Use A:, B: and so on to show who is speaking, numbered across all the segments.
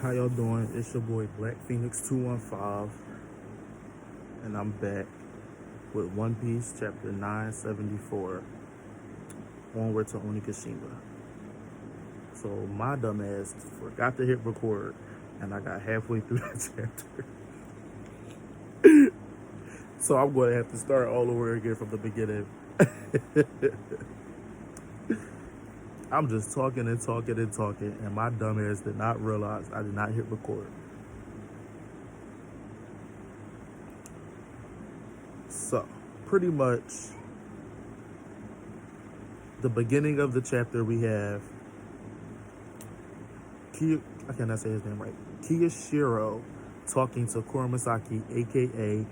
A: How y'all doing? It's your boy Black Phoenix 215, and I'm back with One Piece chapter 974, Onward to Onigashima. So my dumb ass forgot to hit record, and I got halfway through that chapter. So I'm going to have to start all over again from the beginning. I'm just talking and talking and talking, and my dumb ass did not realize I did not hit record. So, pretty much, the beginning of the chapter we have I cannot say his name right. Kiyashiro talking to Kuromasaki, aka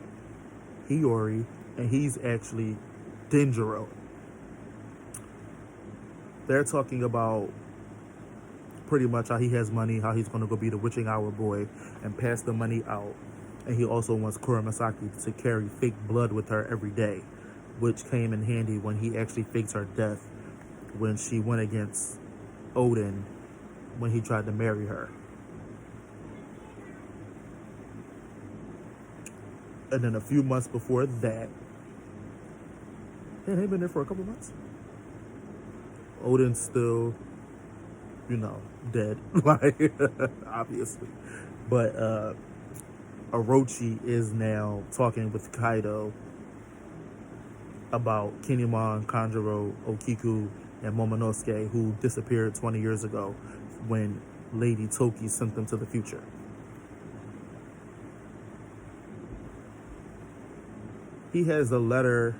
A: Hiyori, and he's actually Denjiro. They're talking about pretty much how he has money, how he's going to go be the witching hour boy and pass the money out. And he also wants Kuromasaki to carry fake blood with her every day, which came in handy when he actually faked her death when she went against Odin when he tried to marry her. And then a few months before that, they've been there for a couple months. Odin's still, dead, like, obviously. But Orochi is now talking with Kaido about Kinemon, Kanjuro, Okiku, and Momonosuke, who disappeared 20 years ago when Lady Toki sent them to the future. He has a letter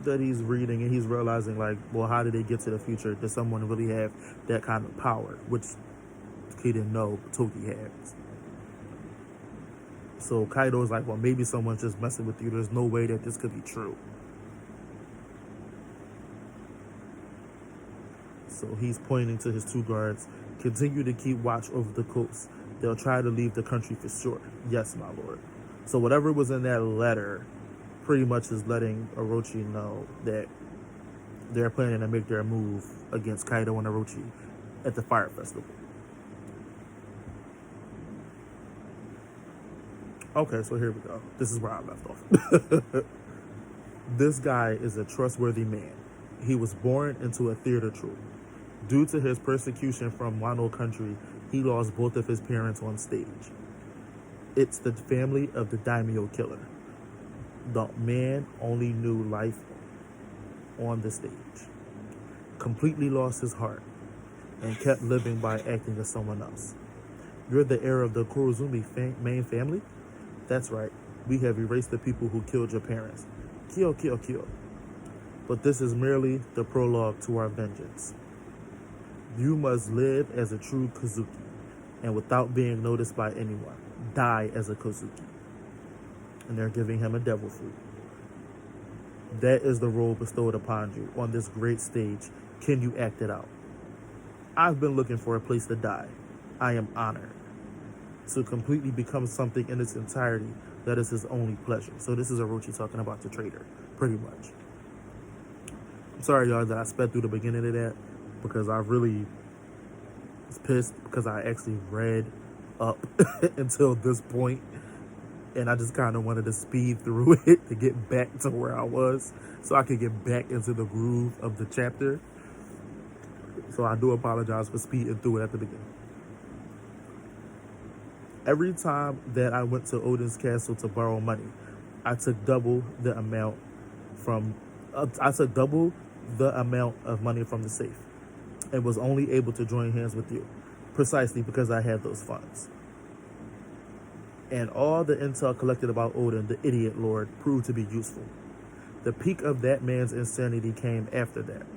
A: that he's reading, and he's realizing, like, well, how did they get to the future? Does someone really have that kind of power? Which he didn't know, but Toki has. So Kaido's like, well, maybe someone's just messing with you. There's no way that this could be true. So he's pointing to his two guards. Continue to keep watch over the coast. They'll try to leave the country for sure. Yes, my lord. So whatever was in that letter pretty much is letting Orochi know that they're planning to make their move against Kaido and Orochi at the Fire Festival. Okay, so here we go. This is where I left off. This guy is a trustworthy man. He was born into a theater troupe. Due to his persecution from Wano country, he lost both of his parents on stage. It's the family of the daimyo killer. The man only knew life on the stage. Completely lost his heart and kept living by acting as someone else. You're the heir of the Kurozumi main family? That's right. We have erased the people who killed your parents. Kill, kill, kill. But this is merely the prologue to our vengeance. You must live as a true Kozuki, and without being noticed by anyone, die as a Kozuki. And they're giving him a devil fruit. That is the role bestowed upon you on this great stage. Can you act it out? I've been looking for a place to die. I am honored. To completely become something in its entirety, that is his only pleasure. So this is Orochi talking about the traitor, pretty much. I'm sorry, y'all, that I sped through the beginning of that, because I really was pissed because I actually read up until this point, and I just kind of wanted to speed through it to get back to where I was so I could get back into the groove of the chapter. So I do apologize for speeding through it at the beginning. Every time that I went to Odin's castle to borrow money, I took double the amount of money from the safe and was only able to join hands with you precisely because I had those funds. And all the intel collected about Odin, the idiot lord, proved to be useful. The peak of that man's insanity came after that,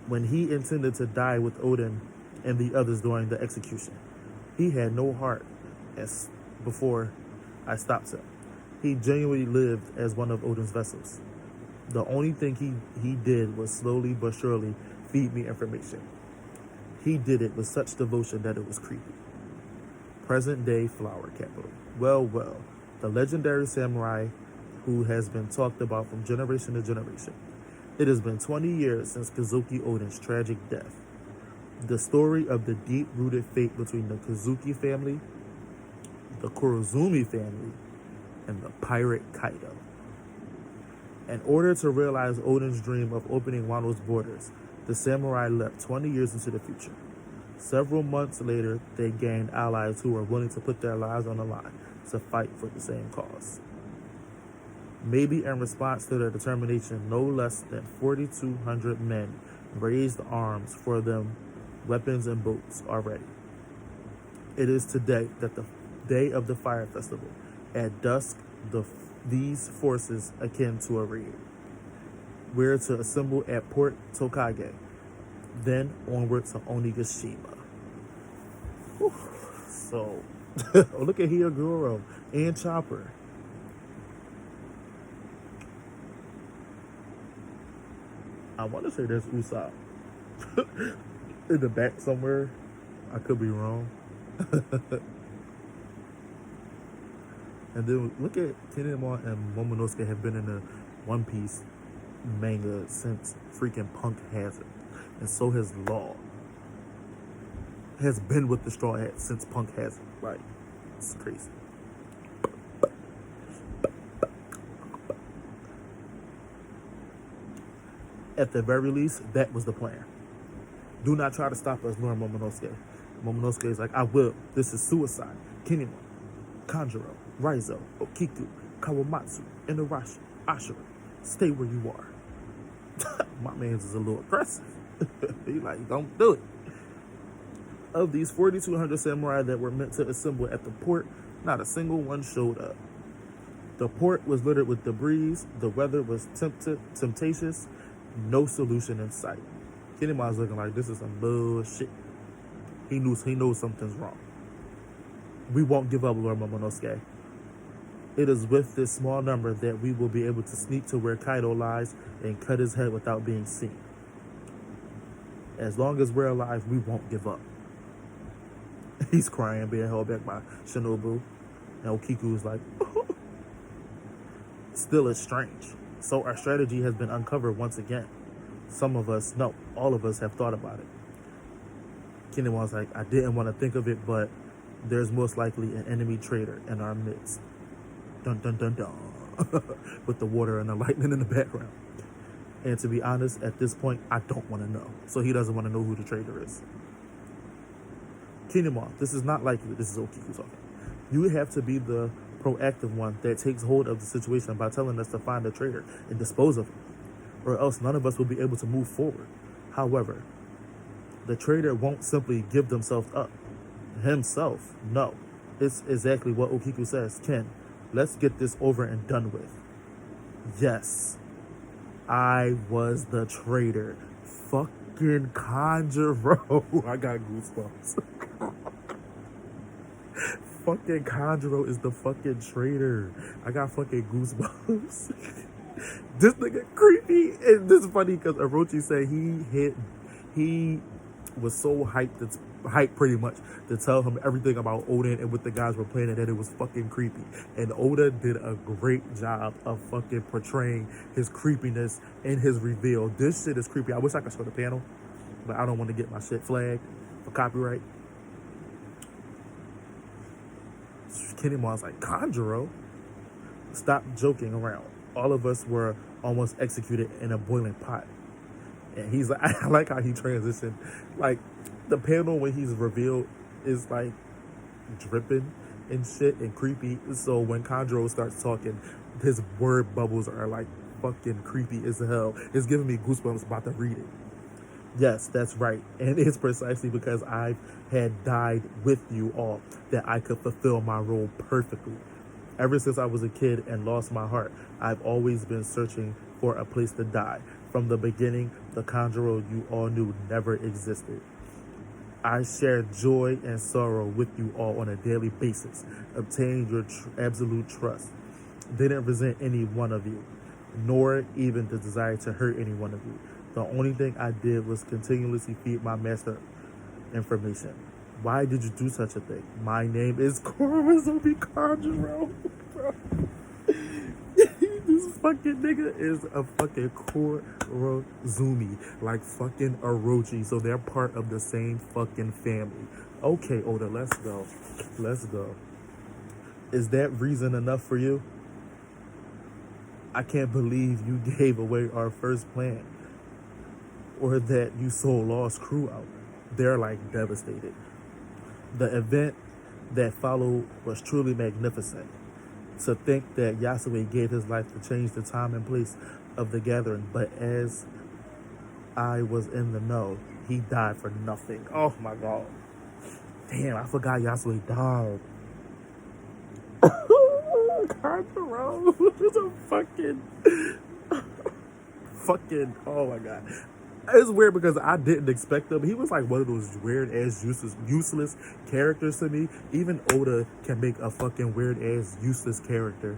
A: when he intended to die with Odin and the others during the execution. He had no heart as before I stopped him. He genuinely lived as one of Odin's vessels. The only thing he did was slowly but surely feed me information. He did it with such devotion that it was creepy. Present day flower capital. Well, the legendary samurai who has been talked about from generation to generation. It has been 20 years since Kazuki Odin's tragic death. The story of the deep-rooted fate between the Kazuki family, the Kurozumi family, and the pirate Kaido. In order to realize Odin's dream of opening Wano's borders, the samurai leapt 20 years into the future. Several months later, they gained allies who were willing to put their lives on the line to fight for the same cause. Maybe in response to their determination, no less than 4,200 men raised arms for them, weapons and boats already. It is today that the day of the Fire Festival. At dusk, these forces akin to a raid. We're to assemble at Port Tokage, then onward to Onigashima. Whew. So, look at Hyoguro and Chopper. I want to say there's Usopp in the back somewhere. I could be wrong. And then look at Kinemon and Momonosuke have been in the One Piece manga since freaking Punk has it. And so has Law. Has been with the Straw Hat since Punk has it. Like, it's crazy. At the very least, that was the plan. Do not try to stop us, nor Momonosuke. Momonosuke is like, I will. This is suicide. Kinemon, Kanjuro, Raizo, Okiku, Kawamatsu, Inarashi, Ashura. Stay where you are. My man's is a little aggressive. He like, don't do it. Of these 4,200 samurai that were meant to assemble at the port, not a single one showed up. The port was littered with debris. The weather was temptatious. No solution in sight. Kinemon's looking like this is some bullshit. He knows something's wrong. We won't give up, Lord Momonosuke. It is with this small number that we will be able to sneak to where Kaido lies and cut his head without being seen. As long as we're alive, we won't give up. He's crying, being held back by Shinobu. And Okiku is like, still it's strange. So our strategy has been uncovered once again. Some of us, no, all of us have thought about it. Kinemon's like, I didn't want to think of it, but there's most likely an enemy traitor in our midst. Dun dun dun dun. With the water and the lightning in the background. And to be honest, at this point, I don't want to know. So he doesn't want to know who the traitor is. Kinemon, this is not like you. This is Okiku talking. You have to be the proactive one that takes hold of the situation by telling us to find the traitor and dispose of him, or else none of us will be able to move forward. However, the traitor won't simply give themselves up. Himself, no. It's exactly what Okiku says. Ken, let's get this over and done with. Yes, I was the traitor. Fucking Kanjuro. I got goosebumps. Fucking Kanjuro is the fucking traitor. I got fucking goosebumps. This nigga creepy. And this is funny because Orochi said he was so hyped pretty much to tell him everything about Oden and what the guys were planning, that it was fucking creepy. And Oda did a great job of fucking portraying his creepiness in his reveal. This shit is creepy. I wish I could show the panel, but I don't want to get my shit flagged for copyright. Kinemon's like, Kanjuro? Stop joking around. All of us were almost executed in a boiling pot. And he's like, I like how he transitioned. Like, the panel when he's revealed is like dripping and shit and creepy. So when Kanjuro starts talking, his word bubbles are like fucking creepy as hell. It's giving me goosebumps about to read it. Yes, that's right. And it's precisely because I had died with you all that I could fulfill my role perfectly. Ever since I was a kid and lost my heart, I've always been searching for a place to die. From the beginning, the Kanjuro you all knew never existed. I shared joy and sorrow with you all on a daily basis, obtained your absolute trust. Didn't resent any one of you, nor even the desire to hurt any one of you. The only thing I did was continuously feed my master information. Why did you do such a thing? My name is Kurozomi Kanjuro. This This fucking nigga is a fucking Kurozumi, like fucking Orochi. So they're part of the same fucking family. Okay, Oda, let's go. Let's go. Is that reason enough for you? I can't believe you gave away our first plan. Or that you sold Lost Crew out. They're like devastated. The event that followed was truly magnificent. To think that Yasue gave his life to change the time and place of the gathering, but as I was in the know, he died for nothing. Oh my god. Damn, I forgot Yasue died. Kanjuro. It's a fucking, oh my god. It's weird because I didn't expect him. He was like one of those weird ass useless characters to me. Even Oda can make a fucking weird ass useless character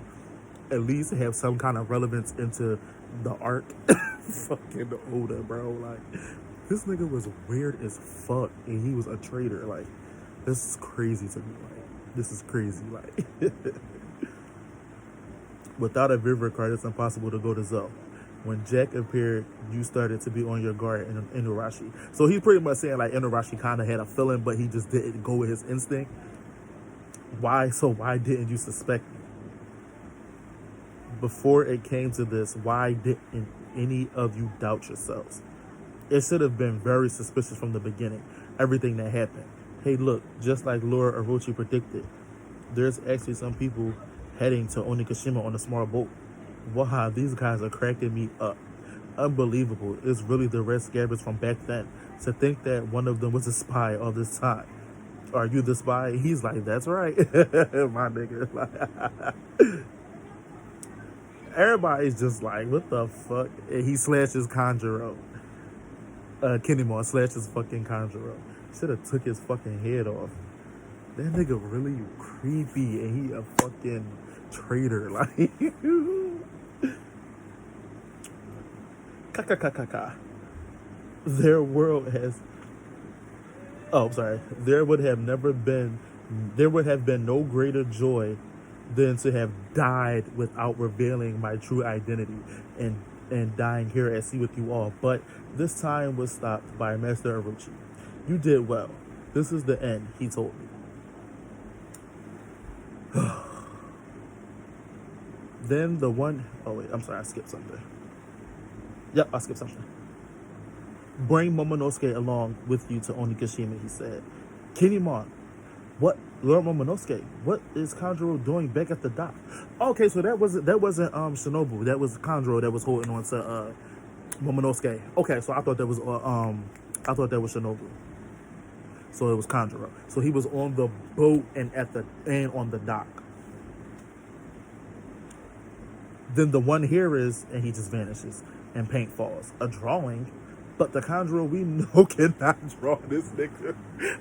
A: at least have some kind of relevance into the arc. Fucking Oda, bro. Like, this nigga was weird as fuck and he was a traitor. Like, this is crazy to me. Like, this is crazy. Like, without a Vivid card, it's impossible to go to Zoe. When Jack appeared, you started to be on your guard in Inuarashi. So he's pretty much saying like Inuarashi kind of had a feeling, but he just didn't go with his instinct. Why? So why didn't you suspect me? Before it came to this, why didn't any of you doubt yourselves? It should have been very suspicious from the beginning, everything that happened. Hey, look, just like Lord Orochi predicted, there's actually some people heading to Onigashima on a small boat. Wow, these guys are cracking me up. Unbelievable. It's really the Red Scabbards from back then. To think that one of them was a spy all this time. Are you the spy? He's like, that's right. My nigga. Everybody's just like, what the fuck? And he slashes Kanjuro. Kinemon slashes fucking Kanjuro. Should have took his fucking head off. That nigga really creepy and he a fucking traitor. Like, their world has, oh, sorry. There would have been no greater joy than to have died without revealing my true identity and dying here at sea with you all. But this time was stopped by Master Orochi. You did well. This is the end, he told me. Then the one, oh wait, I'm sorry, I skipped something. Yep, I skipped something. Bring Momonosuke along with you to Onigashima, he said. Kinemon, what, Lord Momonosuke, what is Kanjuro doing back at the dock? Okay, so that wasn't Shinobu, that was Kanjuro that was holding on to Momonosuke. Okay, so I thought that was Shinobu. So it was Kanjuro. So he was on the boat and on the dock. Then the one here is, and he just vanishes, and paint falls. A drawing, but the Kanjuro we know cannot draw. This nigga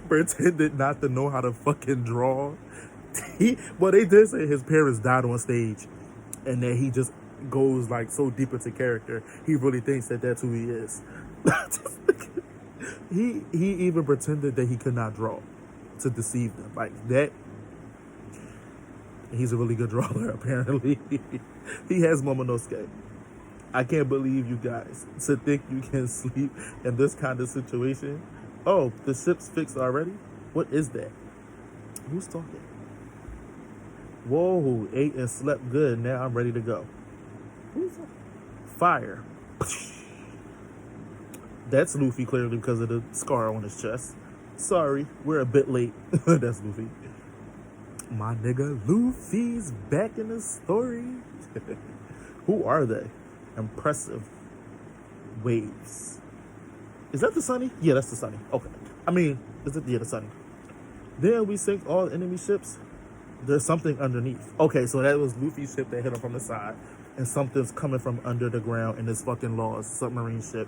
A: pretended not to know how to fucking draw. Well, they did say his parents died on stage, and that he just goes like so deep into character. He really thinks that that's who he is. He even pretended that he could not draw to deceive them. Like that. He's a really good drawer, apparently. He has Momonosuke. I can't believe you guys. To think you can sleep in this kind of situation. Oh, the ship's fixed already? What is that? Who's talking? Whoa, ate and slept good. Now I'm ready to go. Who's talking? Fire. That's Luffy, clearly, because of the scar on his chest. Sorry, we're a bit late. That's Luffy. My nigga Luffy's back in the story. Who are they? Impressive waves. Is that the Sunny? Yeah, that's the Sunny. Okay. I mean, is it? Yeah, the Sunny. Then we sink all enemy ships. There's something underneath. Okay, so that was Luffy's ship that hit him from the side. And something's coming from under the ground in this fucking Lost submarine ship.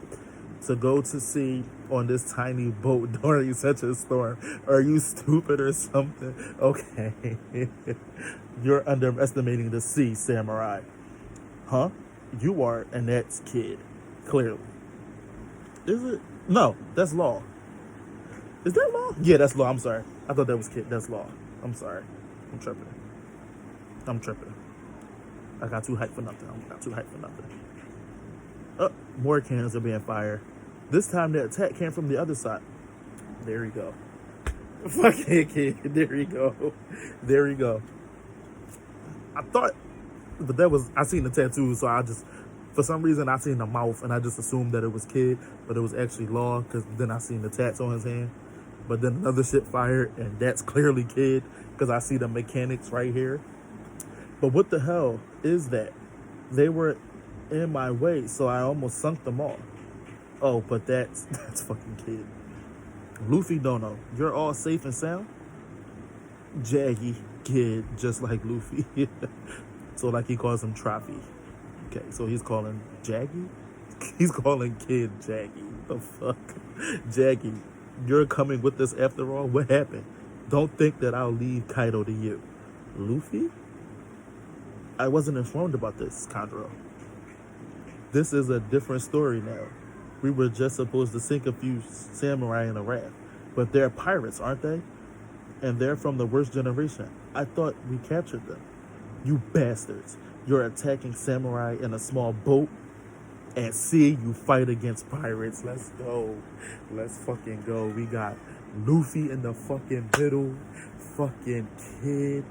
A: To go to sea on this tiny boat during such a storm. Are you stupid or something? Okay. You're underestimating the sea, samurai. Huh? You are, and that's Kid. Clearly. Is it? No, that's Law. Is that Law? Yeah, that's Law. I'm sorry. I thought that was Kid. That's Law. I'm sorry. I'm tripping. I got too hyped for nothing. I got too hyped for nothing. Oh, more cannons are being fired. This time the attack came from the other side. There you go. Fucking kid. There you go. There you go. I thought, but that was, I seen the tattoo, so I just, for some reason, I seen the mouth, and I just assumed that it was Kid, but it was actually Law, because then I seen the tats on his hand. But then another shit fired, and that's clearly Kid, because I see the mechanics right here. But what the hell is that? They were in my way, so I almost sunk them all. Oh, but that's fucking Kid. Luffy don't know. You're all safe and sound? Jaggy, Kid, just like Luffy. So like he calls him Trappy. Okay, so he's calling Jaggy? He's calling Kid Jaggy. The fuck? Jaggy, you're coming with us after all? What happened? Don't think that I'll leave Kaido to you. Luffy? I wasn't informed about this, Kandro. This is a different story now. We were just supposed to sink a few samurai in a raft. But they're pirates, aren't they? And they're from the worst generation. I thought we captured them. You bastards. You're attacking samurai in a small boat. At sea, you fight against pirates. Let's go. Let's fucking go. We got Luffy in the fucking middle. Fucking Kid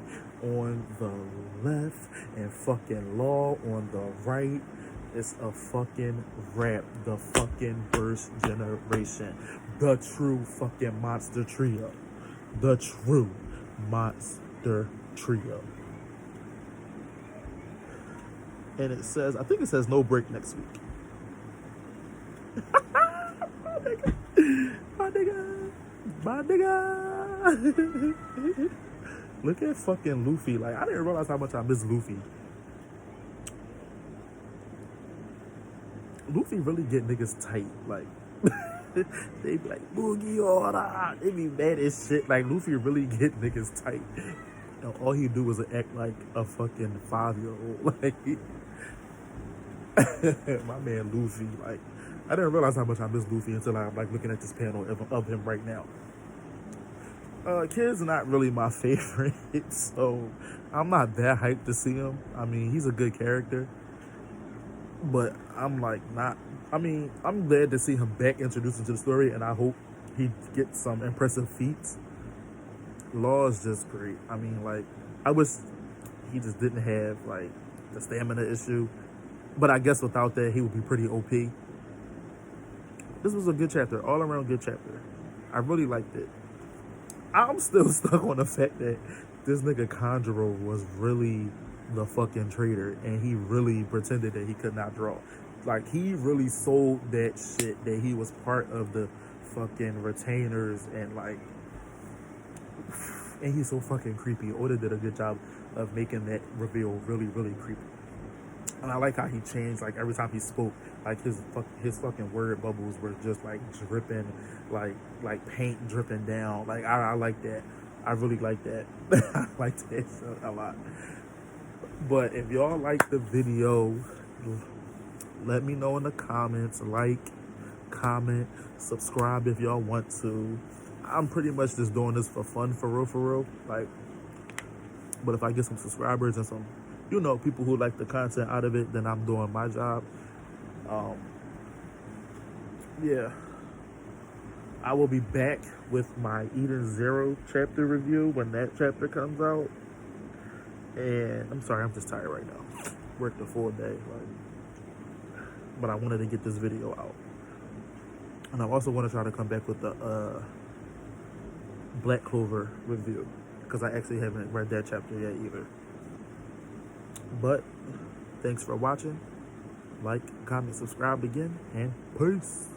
A: on the left. And fucking Law on the right. It's a fucking rap. The fucking worst generation. The true fucking monster trio. The true monster trio. And it says, I think it says no break next week. My nigga. My nigga. My nigga. Look at fucking Luffy. Like, I didn't realize how much I miss Luffy. Luffy really get niggas tight. Like, they be like, Boogie order. They be mad as shit. Like, Luffy really get niggas tight. And all he do is act like a fucking 5-year-old. Like, my man Luffy. Like, I didn't realize how much I miss Luffy until I'm like looking at this panel of him right now. Kid's not really my favorite, so I'm not that hyped to see him. I mean, he's a good character, but I'm like not. I mean, I'm glad to see him back introduced into the story, and I hope he gets some impressive feats. Law is just great. I mean, like, I wish he just didn't have like the stamina issue, but I guess without that, he would be pretty OP. This was a good chapter, all around good chapter. I really liked it. I'm still stuck on the fact that this nigga Kanjuro was really the fucking traitor, and he really pretended that he could not draw. Like, he really sold that shit that he was part of the fucking retainers, and like, and he's so fucking creepy. Oda did a good job of making that reveal really, really creepy. And I like how he changed, like, every time he spoke, like, his fucking word bubbles were just, like, dripping, like paint dripping down. Like, I like that. I really like that. I like that shit a lot. But if y'all like the video, let me know in the comments. Like, comment, subscribe if y'all want to. I'm pretty much just doing this for fun, for real. Like, but if I get some subscribers and some, you know, people who like the content out of it, then I'm doing my job. Yeah. I will be back with my Eden Zero chapter review when that chapter comes out. And I'm sorry, I'm just tired right now. Worked a full day, like, but I wanted to get this video out. And I also want to try to come back with the Black Clover review, because I actually haven't read that chapter yet either. But thanks for watching. Like, comment, subscribe again, and peace.